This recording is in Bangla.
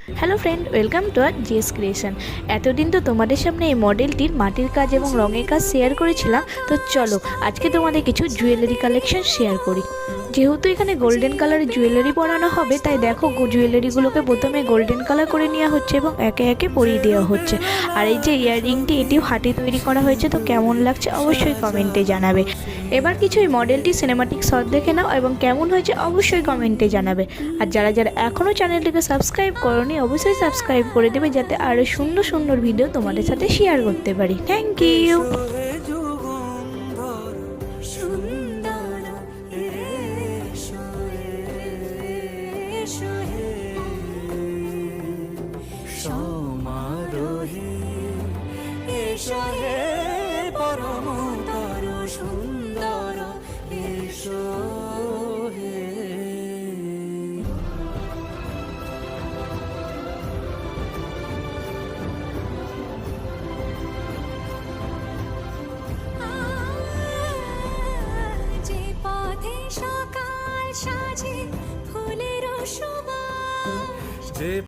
Hello friend, welcome to R GS creation. এতদিন তো তোমাদের সামনে এই মডেলটির মাটির কাজ এবং রঙের কাজ শেয়ার করেছিলাম। তো চলো আজকে তোমাদের কিছু জুয়েলারি কালেকশন শেয়ার করি। যেহেতু এখানে গোল্ডেন কালারের জুয়েলারি পরানো হবে, তাই দেখো জুয়েলারিগুলোকে প্রথমে গোল্ডেন কালার করে নেওয়া হচ্ছে এবং একে একে পরিয়ে দেওয়া হচ্ছে। আর এই যে ইয়াররিংটি, এটিও হাতে তৈরি করা হয়েছে। তো কেমন লাগছে অবশ্যই কমেন্টে জানাবে। এবার কিছু এই মডেলটি সিনেমাটিক শট দেখে নাও এবং কেমন হয়েছে অবশ্যই কমেন্টে জানাবে। আর যারা যারা এখনও চ্যানেলটিকে সাবস্ক্রাইব করোনি অবশ্যই সাবস্ক্রাইব করে দেবে, যাতে আরও সুন্দর সুন্দর ভিডিও তোমাদের সাথে শেয়ার করতে পারি। Thank you. পরমতর সুন্দর এসো হে। যে পথে সকাল সাজে ফুলের সুবাস, যে